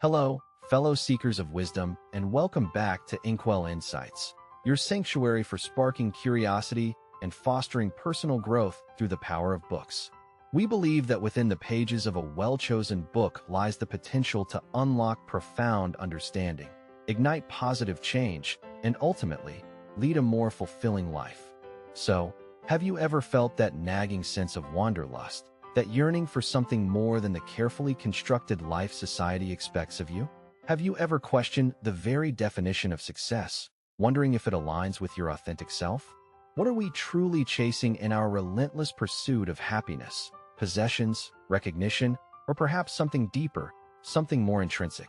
Hello, fellow seekers of wisdom, and welcome back to Inkwell Insights, your sanctuary for sparking curiosity and fostering personal growth through the power of books. We believe that within the pages of a well-chosen book lies the potential to unlock profound understanding, ignite positive change, and ultimately, lead a more fulfilling life. So, have you ever felt that nagging sense of wanderlust, that yearning for something more than the carefully constructed life society expects of you? Have you ever questioned the very definition of success, wondering if it aligns with your authentic self? What are we truly chasing in our relentless pursuit of happiness, possessions, recognition, or perhaps something deeper, something more intrinsic?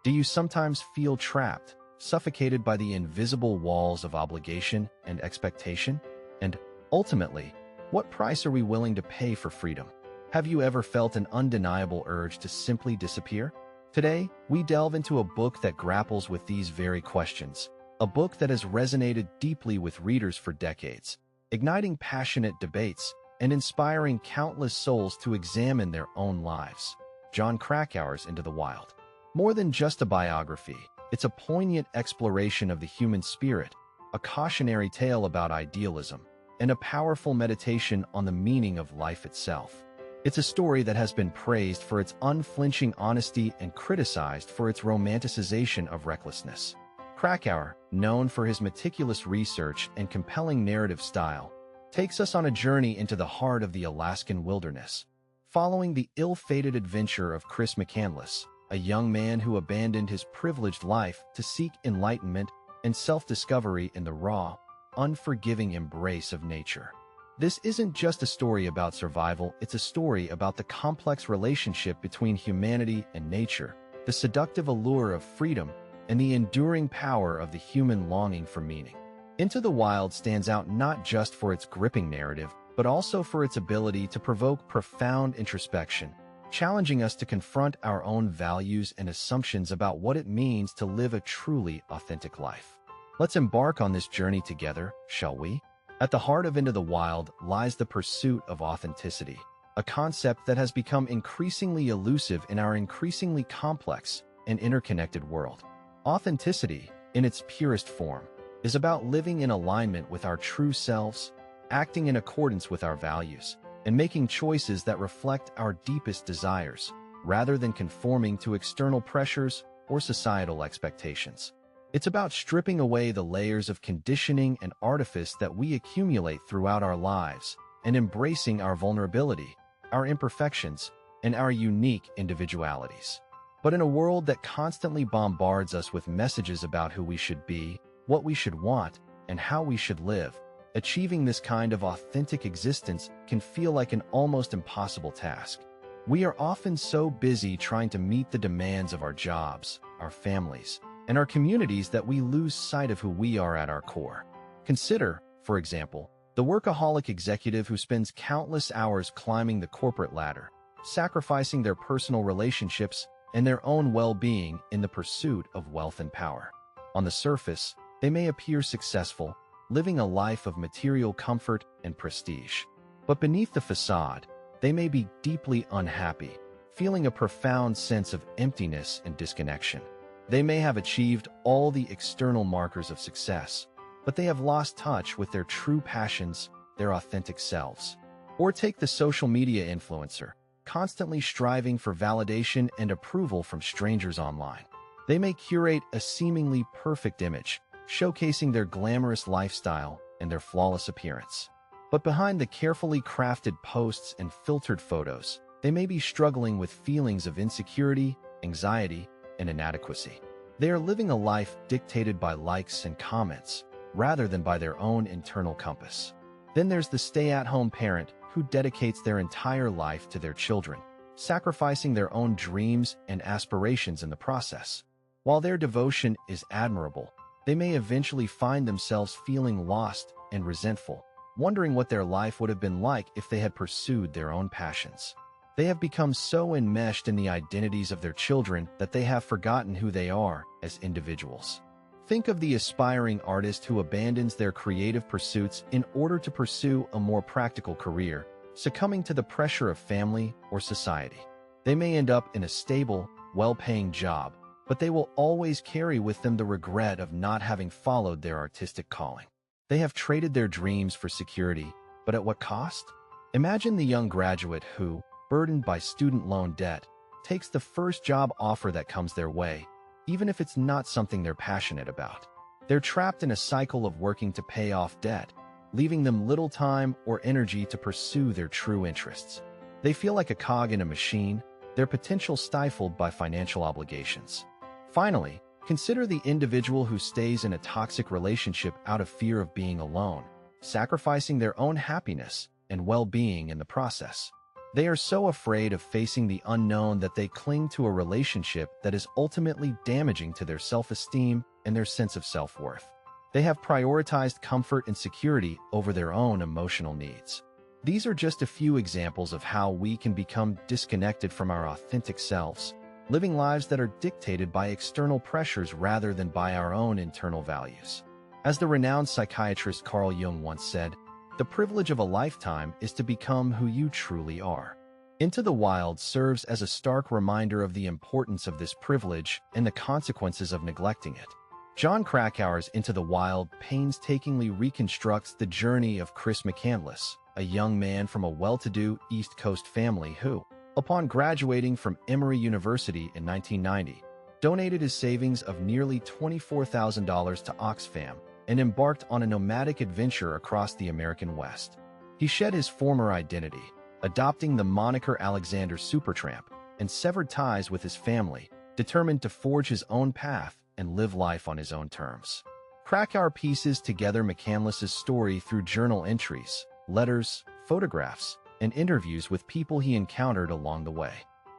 Do you sometimes feel trapped, suffocated by the invisible walls of obligation and expectation? And ultimately, what price are we willing to pay for freedom? Have you ever felt an undeniable urge to simply disappear? Today, we delve into a book that grapples with these very questions, a book that has resonated deeply with readers for decades, igniting passionate debates and inspiring countless souls to examine their own lives. Jon Krakauer's Into the Wild. More than just a biography, it's a poignant exploration of the human spirit, a cautionary tale about idealism, and a powerful meditation on the meaning of life itself. It's a story that has been praised for its unflinching honesty and criticized for its romanticization of recklessness. Krakauer, known for his meticulous research and compelling narrative style, takes us on a journey into the heart of the Alaskan wilderness, following the ill-fated adventure of Chris McCandless, a young man who abandoned his privileged life to seek enlightenment and self-discovery in the raw, unforgiving embrace of nature. This isn't just a story about survival, it's a story about the complex relationship between humanity and nature, the seductive allure of freedom, and the enduring power of the human longing for meaning. Into the Wild stands out not just for its gripping narrative, but also for its ability to provoke profound introspection, challenging us to confront our own values and assumptions about what it means to live a truly authentic life. Let's embark on this journey together, shall we? At the heart of Into the Wild lies the pursuit of authenticity, a concept that has become increasingly elusive in our increasingly complex and interconnected world. Authenticity, in its purest form, is about living in alignment with our true selves, acting in accordance with our values, and making choices that reflect our deepest desires, rather than conforming to external pressures or societal expectations. It's about stripping away the layers of conditioning and artifice that we accumulate throughout our lives and embracing our vulnerability, our imperfections, and our unique individualities. But in a world that constantly bombards us with messages about who we should be, what we should want, and how we should live, achieving this kind of authentic existence can feel like an almost impossible task. We are often so busy trying to meet the demands of our jobs, our families, and our communities that we lose sight of who we are at our core. Consider, for example, the workaholic executive who spends countless hours climbing the corporate ladder, sacrificing their personal relationships and their own well-being in the pursuit of wealth and power. On the surface, they may appear successful, living a life of material comfort and prestige. But beneath the facade, they may be deeply unhappy, feeling a profound sense of emptiness and disconnection. They may have achieved all the external markers of success, but they have lost touch with their true passions, their authentic selves. Or take the social media influencer, constantly striving for validation and approval from strangers online. They may curate a seemingly perfect image, showcasing their glamorous lifestyle and their flawless appearance. But behind the carefully crafted posts and filtered photos, they may be struggling with feelings of insecurity, anxiety, and inadequacy. They are living a life dictated by likes and comments, rather than by their own internal compass. Then there's the stay-at-home parent who dedicates their entire life to their children, sacrificing their own dreams and aspirations in the process. While their devotion is admirable, they may eventually find themselves feeling lost and resentful, wondering what their life would have been like if they had pursued their own passions. They have become so enmeshed in the identities of their children that they have forgotten who they are as individuals. Think of the aspiring artist who abandons their creative pursuits in order to pursue a more practical career, succumbing to the pressure of family or society. They may end up in a stable, well-paying job, but they will always carry with them the regret of not having followed their artistic calling. They have traded their dreams for security, but at what cost? Imagine the young graduate who, burdened by student loan debt, takes the first job offer that comes their way, even if it's not something they're passionate about. They're trapped in a cycle of working to pay off debt, leaving them little time or energy to pursue their true interests. They feel like a cog in a machine, their potential stifled by financial obligations. Finally, consider the individual who stays in a toxic relationship out of fear of being alone, sacrificing their own happiness and well-being in the process. They are so afraid of facing the unknown that they cling to a relationship that is ultimately damaging to their self-esteem and their sense of self-worth. They have prioritized comfort and security over their own emotional needs. These are just a few examples of how we can become disconnected from our authentic selves, living lives that are dictated by external pressures rather than by our own internal values. As the renowned psychiatrist Carl Jung once said, "The privilege of a lifetime is to become who you truly are." Into the Wild serves as a stark reminder of the importance of this privilege and the consequences of neglecting it. Jon Krakauer's Into the Wild painstakingly reconstructs the journey of Chris McCandless, a young man from a well-to-do East Coast family who, upon graduating from Emory University in 1990, donated his savings of nearly $24,000 to Oxfam and embarked on a nomadic adventure across the American West. He shed his former identity, adopting the moniker Alexander Supertramp, and severed ties with his family, determined to forge his own path and live life on his own terms. Krakauer pieces together McCandless's story through journal entries, letters, photographs, and interviews with people he encountered along the way.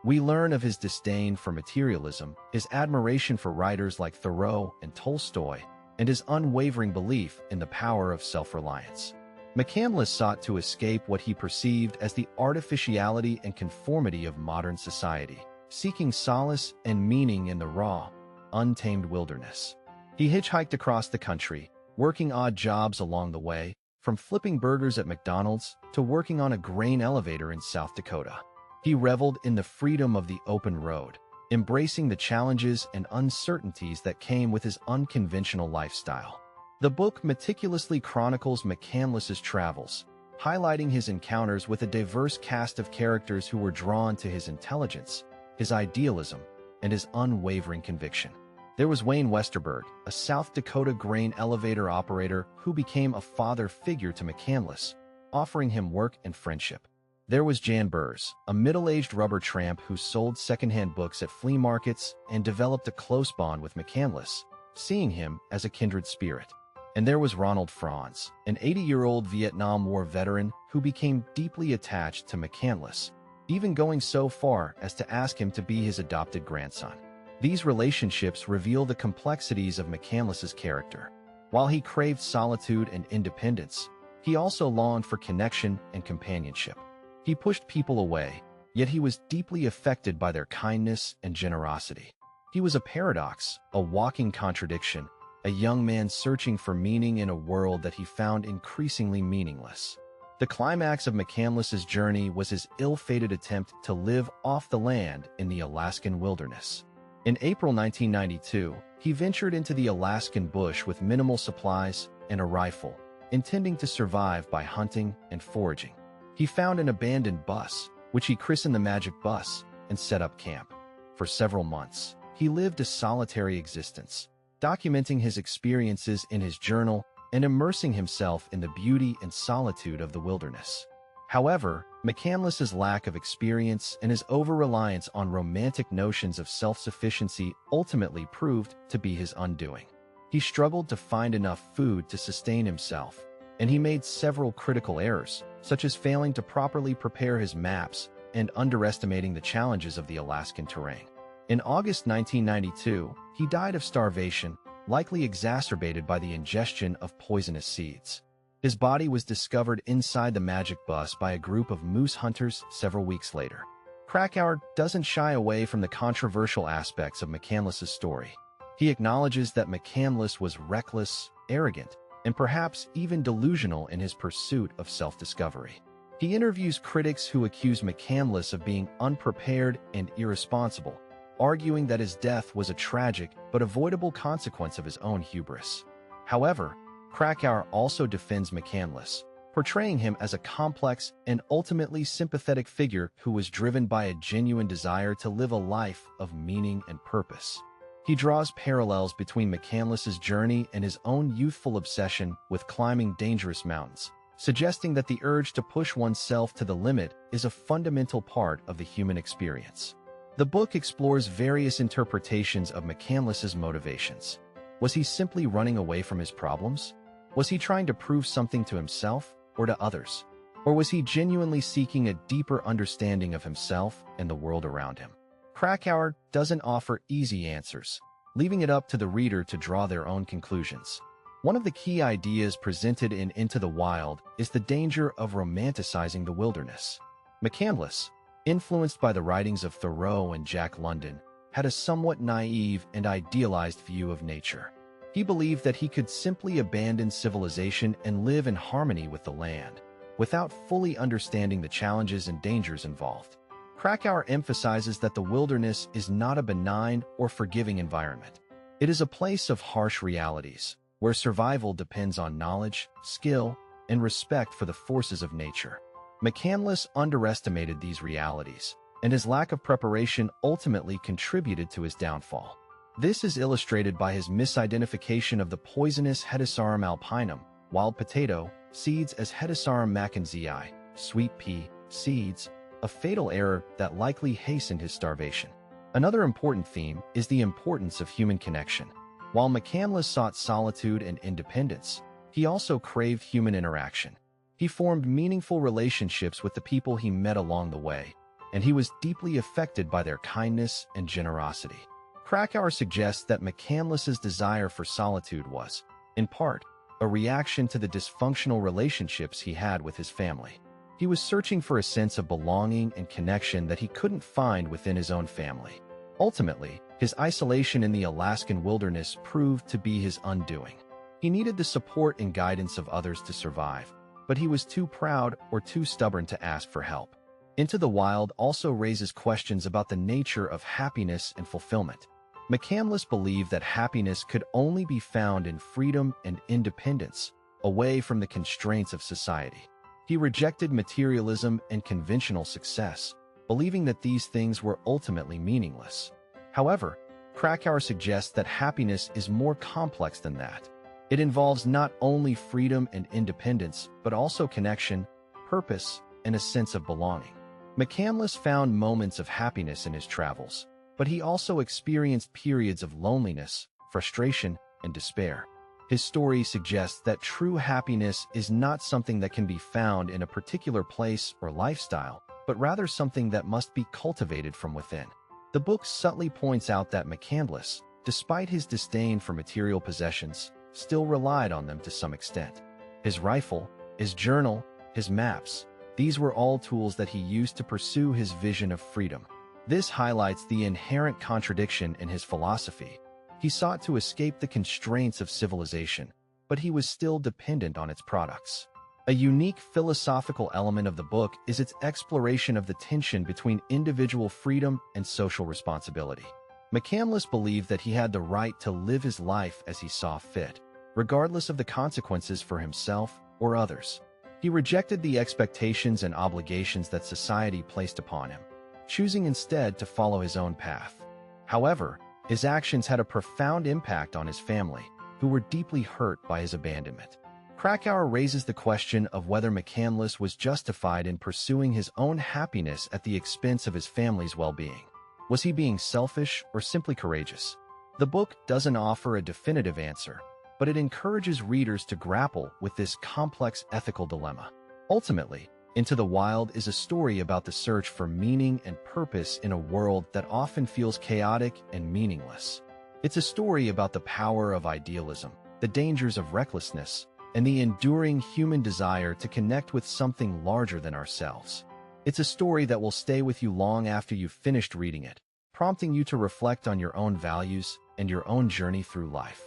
We learn of his disdain for materialism, his admiration for writers like Thoreau and Tolstoy, and his unwavering belief in the power of self-reliance. McCandless sought to escape what he perceived as the artificiality and conformity of modern society, seeking solace and meaning in the raw, untamed wilderness. He hitchhiked across the country, working odd jobs along the way, from flipping burgers at McDonald's to working on a grain elevator in South Dakota. He reveled in the freedom of the open road, embracing the challenges and uncertainties that came with his unconventional lifestyle. The book meticulously chronicles McCandless's travels, highlighting his encounters with a diverse cast of characters who were drawn to his intelligence, his idealism, and his unwavering conviction. There was Wayne Westerberg, a South Dakota grain elevator operator who became a father figure to McCandless, offering him work and friendship. There was Jan Burrs, a middle-aged rubber tramp who sold secondhand books at flea markets and developed a close bond with McCandless, seeing him as a kindred spirit. And there was Ronald Franz, an 80-year-old Vietnam War veteran who became deeply attached to McCandless, even going so far as to ask him to be his adopted grandson. These relationships reveal the complexities of McCandless's character. While he craved solitude and independence, he also longed for connection and companionship. He pushed people away, yet he was deeply affected by their kindness and generosity. He was a paradox, a walking contradiction, a young man searching for meaning in a world that he found increasingly meaningless. The climax of McCandless's journey was his ill-fated attempt to live off the land in the Alaskan wilderness. In April 1992, he ventured into the Alaskan bush with minimal supplies and a rifle, intending to survive by hunting and foraging. He found an abandoned bus, which he christened the Magic Bus, and set up camp. For several months, he lived a solitary existence, documenting his experiences in his journal and immersing himself in the beauty and solitude of the wilderness. However, McCandless's lack of experience and his over-reliance on romantic notions of self-sufficiency ultimately proved to be his undoing. He struggled to find enough food to sustain himself, and he made several critical errors, such as failing to properly prepare his maps and underestimating the challenges of the Alaskan terrain. In August 1992, he died of starvation, likely exacerbated by the ingestion of poisonous seeds. His body was discovered inside the Magic Bus by a group of moose hunters several weeks later. Krakauer doesn't shy away from the controversial aspects of McCandless's story. He acknowledges that McCandless was reckless, arrogant, and perhaps even delusional in his pursuit of self-discovery. He interviews critics who accuse McCandless of being unprepared and irresponsible, arguing that his death was a tragic but avoidable consequence of his own hubris. However, Krakauer also defends McCandless, portraying him as a complex and ultimately sympathetic figure who was driven by a genuine desire to live a life of meaning and purpose. He draws parallels between McCandless's journey and his own youthful obsession with climbing dangerous mountains, suggesting that the urge to push oneself to the limit is a fundamental part of the human experience. The book explores various interpretations of McCandless's motivations. Was he simply running away from his problems? Was he trying to prove something to himself or to others? Or was he genuinely seeking a deeper understanding of himself and the world around him? Krakauer doesn't offer easy answers, leaving it up to the reader to draw their own conclusions. One of the key ideas presented in Into the Wild is the danger of romanticizing the wilderness. McCandless, influenced by the writings of Thoreau and Jack London, had a somewhat naive and idealized view of nature. He believed that he could simply abandon civilization and live in harmony with the land, without fully understanding the challenges and dangers involved. Krakauer emphasizes that the wilderness is not a benign or forgiving environment. It is a place of harsh realities, where survival depends on knowledge, skill, and respect for the forces of nature. McCandless underestimated these realities, and his lack of preparation ultimately contributed to his downfall. This is illustrated by his misidentification of the poisonous Hedysarum alpinum, wild potato, seeds as Hedysarum mackenzie, sweet pea, seeds, a fatal error that likely hastened his starvation. Another important theme is the importance of human connection. While McCandless sought solitude and independence, he also craved human interaction. He formed meaningful relationships with the people he met along the way, and he was deeply affected by their kindness and generosity. Krakauer suggests that McCandless's desire for solitude was, in part, a reaction to the dysfunctional relationships he had with his family. He was searching for a sense of belonging and connection that he couldn't find within his own family. Ultimately, his isolation in the Alaskan wilderness proved to be his undoing. He needed the support and guidance of others to survive, but he was too proud or too stubborn to ask for help. Into the Wild also raises questions about the nature of happiness and fulfillment. McCandless believed that happiness could only be found in freedom and independence, away from the constraints of society. He rejected materialism and conventional success, believing that these things were ultimately meaningless. However, Krakauer suggests that happiness is more complex than that. It involves not only freedom and independence, but also connection, purpose, and a sense of belonging. McCandless found moments of happiness in his travels, but he also experienced periods of loneliness, frustration, and despair. His story suggests that true happiness is not something that can be found in a particular place or lifestyle, but rather something that must be cultivated from within. The book subtly points out that McCandless, despite his disdain for material possessions, still relied on them to some extent. His rifle, his journal, his maps, these were all tools that he used to pursue his vision of freedom. This highlights the inherent contradiction in his philosophy. He sought to escape the constraints of civilization, but he was still dependent on its products. A unique philosophical element of the book is its exploration of the tension between individual freedom and social responsibility. McCandless believed that he had the right to live his life as he saw fit, regardless of the consequences for himself or others. He rejected the expectations and obligations that society placed upon him, choosing instead to follow his own path. However, his actions had a profound impact on his family, who were deeply hurt by his abandonment. Krakauer raises the question of whether McCandless was justified in pursuing his own happiness at the expense of his family's well-being. Was he being selfish or simply courageous? The book doesn't offer a definitive answer, but it encourages readers to grapple with this complex ethical dilemma. Ultimately, Into the Wild is a story about the search for meaning and purpose in a world that often feels chaotic and meaningless. It's a story about the power of idealism, the dangers of recklessness, and the enduring human desire to connect with something larger than ourselves. It's a story that will stay with you long after you've finished reading it, prompting you to reflect on your own values and your own journey through life.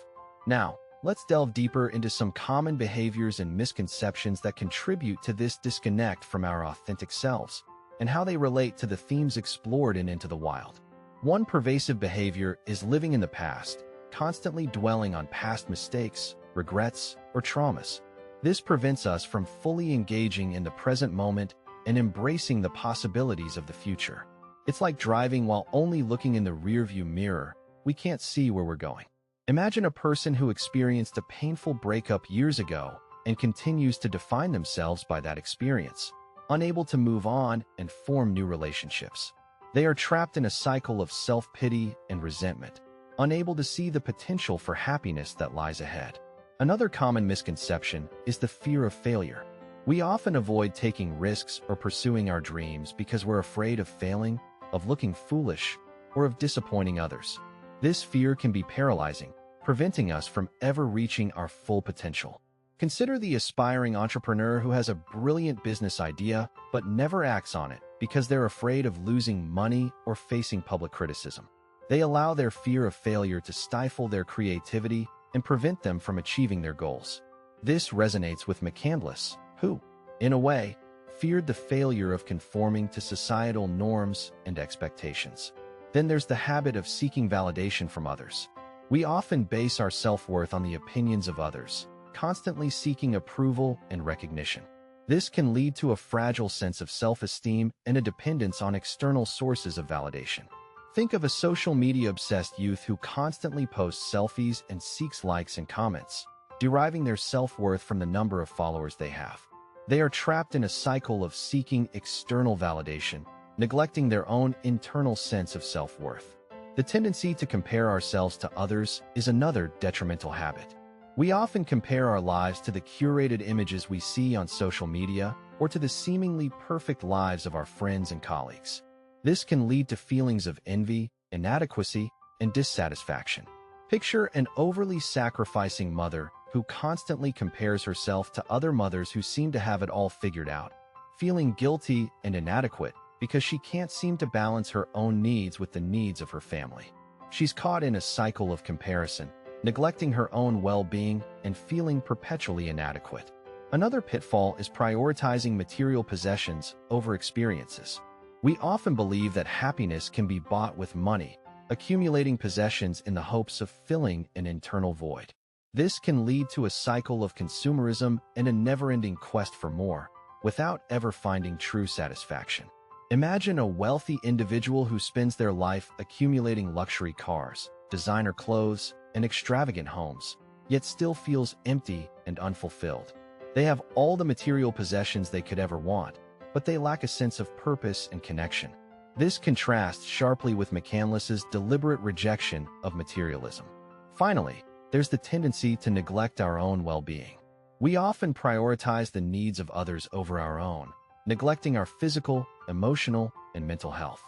Now, let's delve deeper into some common behaviors and misconceptions that contribute to this disconnect from our authentic selves, and how they relate to the themes explored in Into the Wild. One pervasive behavior is living in the past, constantly dwelling on past mistakes, regrets, or traumas. This prevents us from fully engaging in the present moment and embracing the possibilities of the future. It's like driving while only looking in the rearview mirror. We can't see where we're going. Imagine a person who experienced a painful breakup years ago and continues to define themselves by that experience, unable to move on and form new relationships. They are trapped in a cycle of self-pity and resentment, unable to see the potential for happiness that lies ahead. Another common misconception is the fear of failure. We often avoid taking risks or pursuing our dreams because we're afraid of failing, of looking foolish, or of disappointing others. This fear can be paralyzing, preventing us from ever reaching our full potential. Consider the aspiring entrepreneur who has a brilliant business idea but never acts on it because they're afraid of losing money or facing public criticism. They allow their fear of failure to stifle their creativity and prevent them from achieving their goals. This resonates with McCandless, who, in a way, feared the failure of conforming to societal norms and expectations. Then there's the habit of seeking validation from others. We often base our self-worth on the opinions of others, constantly seeking approval and recognition. This can lead to a fragile sense of self-esteem and a dependence on external sources of validation. Think of a social media-obsessed youth who constantly posts selfies and seeks likes and comments, deriving their self-worth from the number of followers they have. They are trapped in a cycle of seeking external validation, neglecting their own internal sense of self-worth. The tendency to compare ourselves to others is another detrimental habit. We often compare our lives to the curated images we see on social media or to the seemingly perfect lives of our friends and colleagues. This can lead to feelings of envy, inadequacy, and dissatisfaction. Picture an overly sacrificing mother who constantly compares herself to other mothers who seem to have it all figured out, feeling guilty and inadequate because she can't seem to balance her own needs with the needs of her family. She's caught in a cycle of comparison, neglecting her own well-being and feeling perpetually inadequate. Another pitfall is prioritizing material possessions over experiences. We often believe that happiness can be bought with money, accumulating possessions in the hopes of filling an internal void. This can lead to a cycle of consumerism and a never-ending quest for more, without ever finding true satisfaction. Imagine a wealthy individual who spends their life accumulating luxury cars, designer clothes, and extravagant homes, yet still feels empty and unfulfilled. They have all the material possessions they could ever want, but they lack a sense of purpose and connection. This contrasts sharply with McCandless's deliberate rejection of materialism. Finally, there's the tendency to neglect our own well-being. We often prioritize the needs of others over our own, neglecting our physical, emotional, and mental health.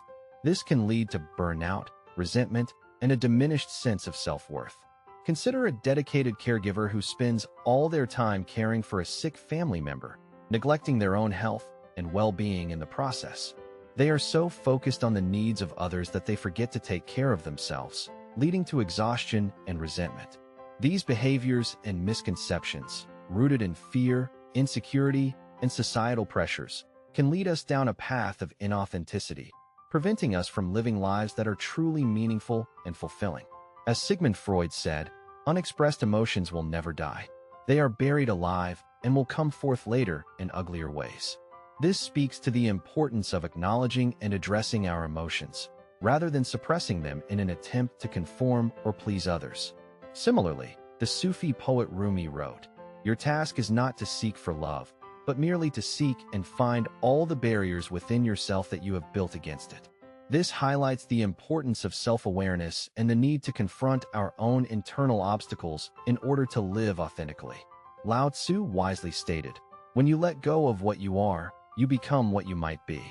This can lead to burnout, resentment, and a diminished sense of self-worth. Consider a dedicated caregiver who spends all their time caring for a sick family member, neglecting their own health and well-being in the process. They are so focused on the needs of others that they forget to take care of themselves, leading to exhaustion and resentment. These behaviors and misconceptions, rooted in fear, insecurity, and societal pressures, can lead us down a path of inauthenticity, preventing us from living lives that are truly meaningful and fulfilling. As Sigmund Freud said, unexpressed emotions will never die. They are buried alive and will come forth later in uglier ways. This speaks to the importance of acknowledging and addressing our emotions, rather than suppressing them in an attempt to conform or please others. Similarly, the Sufi poet Rumi wrote, "Your task is not to seek for love, but merely to seek and find all the barriers within yourself that you have built against it." This highlights the importance of self-awareness and the need to confront our own internal obstacles in order to live authentically. Lao Tzu wisely stated, "When you let go of what you are, you become what you might be."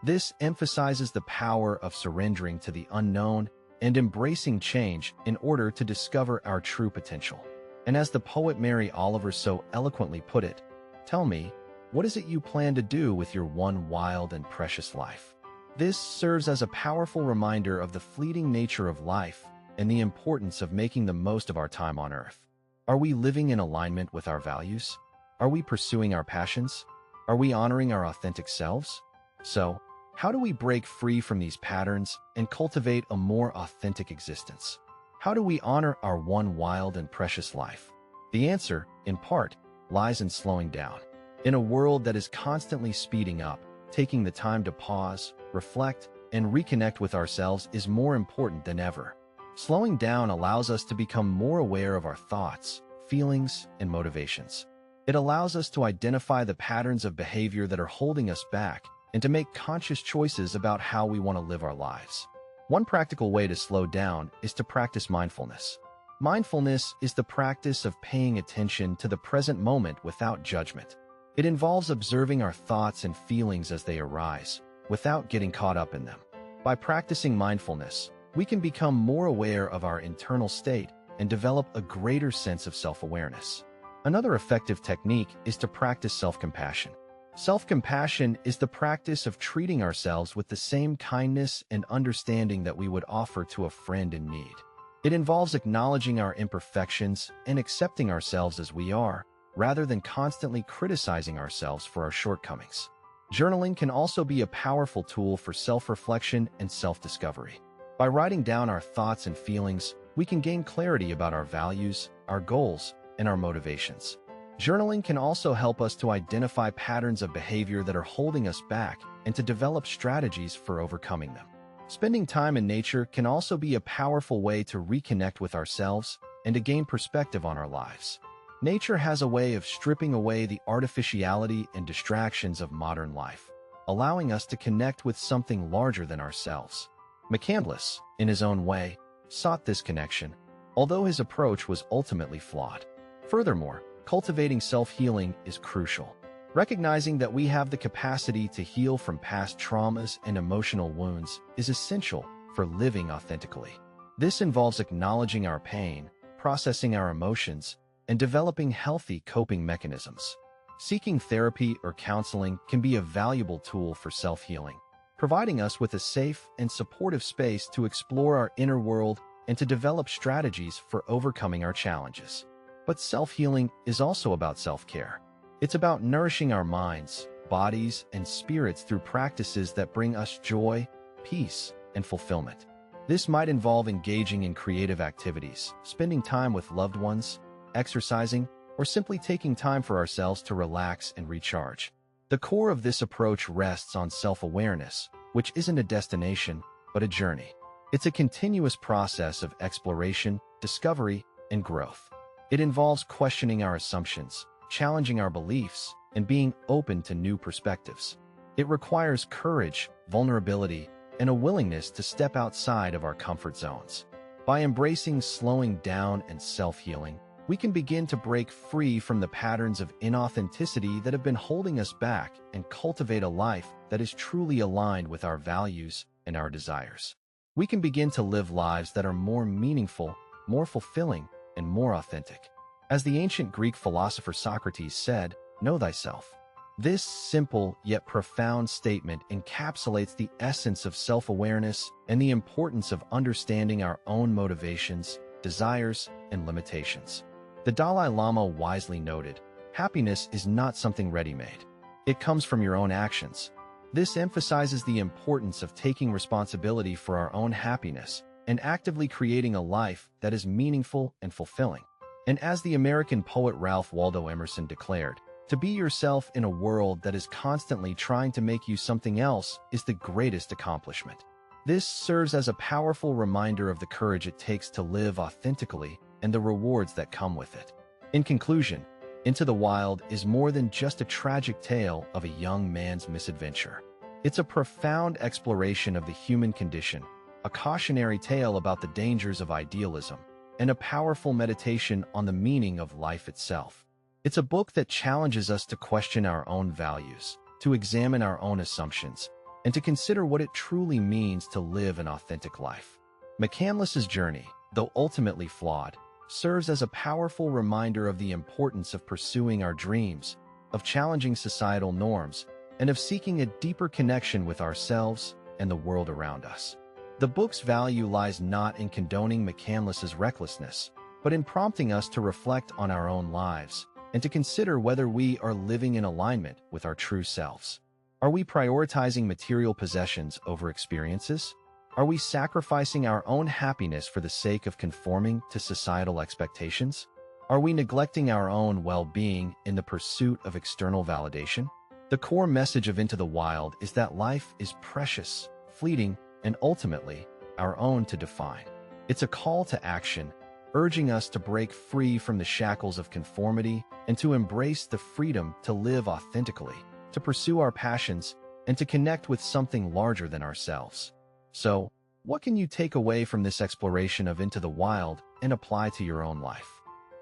This emphasizes the power of surrendering to the unknown and embracing change in order to discover our true potential. And as the poet Mary Oliver so eloquently put it, "Tell me, what is it you plan to do with your one wild and precious life?" This serves as a powerful reminder of the fleeting nature of life and the importance of making the most of our time on Earth. Are we living in alignment with our values? Are we pursuing our passions? Are we honoring our authentic selves? So, How do we break free from these patterns and cultivate a more authentic existence? How do we honor our one wild and precious life? The answer, in part, lies in slowing down. In a world that is constantly speeding up, taking the time to pause, reflect, and reconnect with ourselves is more important than ever. Slowing down allows us to become more aware of our thoughts, feelings, and motivations. It allows us to identify the patterns of behavior that are holding us back and to make conscious choices about how we want to live our lives. One practical way to slow down is to practice mindfulness. Mindfulness is the practice of paying attention to the present moment without judgment. It involves observing our thoughts and feelings as they arise, without getting caught up in them. By practicing mindfulness, we can become more aware of our internal state and develop a greater sense of self-awareness. Another effective technique is to practice self-compassion. Self-compassion is the practice of treating ourselves with the same kindness and understanding that we would offer to a friend in need. It involves acknowledging our imperfections and accepting ourselves as we are, rather than constantly criticizing ourselves for our shortcomings. Journaling can also be a powerful tool for self-reflection and self-discovery. By writing down our thoughts and feelings, we can gain clarity about our values, our goals, and our motivations. Journaling can also help us to identify patterns of behavior that are holding us back and to develop strategies for overcoming them. Spending time in nature can also be a powerful way to reconnect with ourselves and to gain perspective on our lives. Nature has a way of stripping away the artificiality and distractions of modern life, allowing us to connect with something larger than ourselves. McCandless, in his own way, sought this connection, although his approach was ultimately flawed. Furthermore, cultivating self-healing is crucial. Recognizing that we have the capacity to heal from past traumas and emotional wounds is essential for living authentically. This involves acknowledging our pain, processing our emotions, and developing healthy coping mechanisms. Seeking therapy or counseling can be a valuable tool for self-healing, providing us with a safe and supportive space to explore our inner world and to develop strategies for overcoming our challenges. But self-healing is also about self-care. It's about nourishing our minds, bodies, and spirits through practices that bring us joy, peace, and fulfillment. This might involve engaging in creative activities, spending time with loved ones, exercising, or simply taking time for ourselves to relax and recharge. The core of this approach rests on self-awareness, which isn't a destination, but a journey. It's a continuous process of exploration, discovery, and growth. It involves questioning our assumptions, challenging our beliefs, and being open to new perspectives. It requires courage, vulnerability, and a willingness to step outside of our comfort zones. By embracing slowing down and self-healing, we can begin to break free from the patterns of inauthenticity that have been holding us back and cultivate a life that is truly aligned with our values and our desires. We can begin to live lives that are more meaningful, more fulfilling, and more authentic. As the ancient Greek philosopher Socrates said, "Know thyself." This simple yet profound statement encapsulates the essence of self-awareness and the importance of understanding our own motivations, desires, and limitations. The Dalai Lama wisely noted, "Happiness is not something ready-made. It comes from your own actions." This emphasizes the importance of taking responsibility for our own happiness and actively creating a life that is meaningful and fulfilling. And as the American poet Ralph Waldo Emerson declared, "To be yourself in a world that is constantly trying to make you something else is the greatest accomplishment." This serves as a powerful reminder of the courage it takes to live authentically and the rewards that come with it. In conclusion, Into the Wild is more than just a tragic tale of a young man's misadventure. It's a profound exploration of the human condition, a cautionary tale about the dangers of idealism, and a powerful meditation on the meaning of life itself. It's a book that challenges us to question our own values, to examine our own assumptions, and to consider what it truly means to live an authentic life. McCandless's journey, though ultimately flawed, serves as a powerful reminder of the importance of pursuing our dreams, of challenging societal norms, and of seeking a deeper connection with ourselves and the world around us. The book's value lies not in condoning McCandless's recklessness, but in prompting us to reflect on our own lives and to consider whether we are living in alignment with our true selves. Are we prioritizing material possessions over experiences? Are we sacrificing our own happiness for the sake of conforming to societal expectations? Are we neglecting our own well-being in the pursuit of external validation? The core message of Into the Wild is that life is precious, fleeting, and ultimately our own to define. It's a call to action, urging us to break free from the shackles of conformity and to embrace the freedom to live authentically, to pursue our passions, and to connect with something larger than ourselves. So, what can you take away from this exploration of Into the Wild and apply to your own life?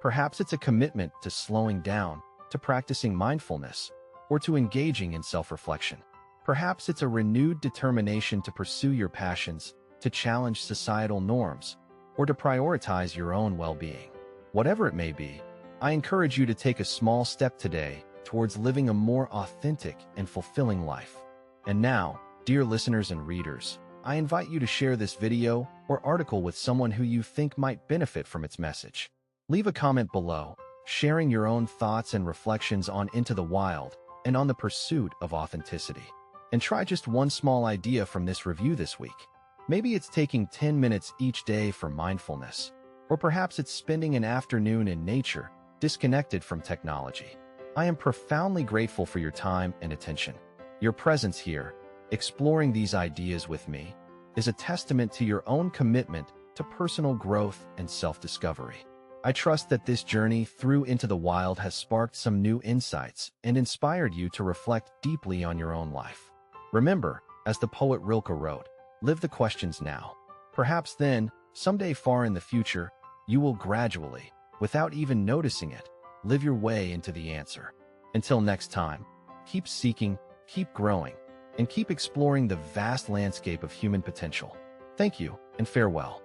Perhaps it's a commitment to slowing down, to practicing mindfulness, or to engaging in self-reflection. Perhaps it's a renewed determination to pursue your passions, to challenge societal norms, or to prioritize your own well-being. Whatever it may be, I encourage you to take a small step today towards living a more authentic and fulfilling life. And now, dear listeners and readers, I invite you to share this video or article with someone who you think might benefit from its message. Leave a comment below, sharing your own thoughts and reflections on Into the Wild and on the pursuit of authenticity. And try just one small idea from this review this week. Maybe it's taking 10 minutes each day for mindfulness, or perhaps it's spending an afternoon in nature, disconnected from technology. I am profoundly grateful for your time and attention. Your presence here, exploring these ideas with me, is a testament to your own commitment to personal growth and self-discovery. I trust that this journey through Into the Wild has sparked some new insights and inspired you to reflect deeply on your own life. Remember, as the poet Rilke wrote, live the questions now. Perhaps then, someday far in the future, you will gradually, without even noticing it, live your way into the answer. Until next time, keep seeking, keep growing, and keep exploring the vast landscape of human potential. Thank you, and farewell.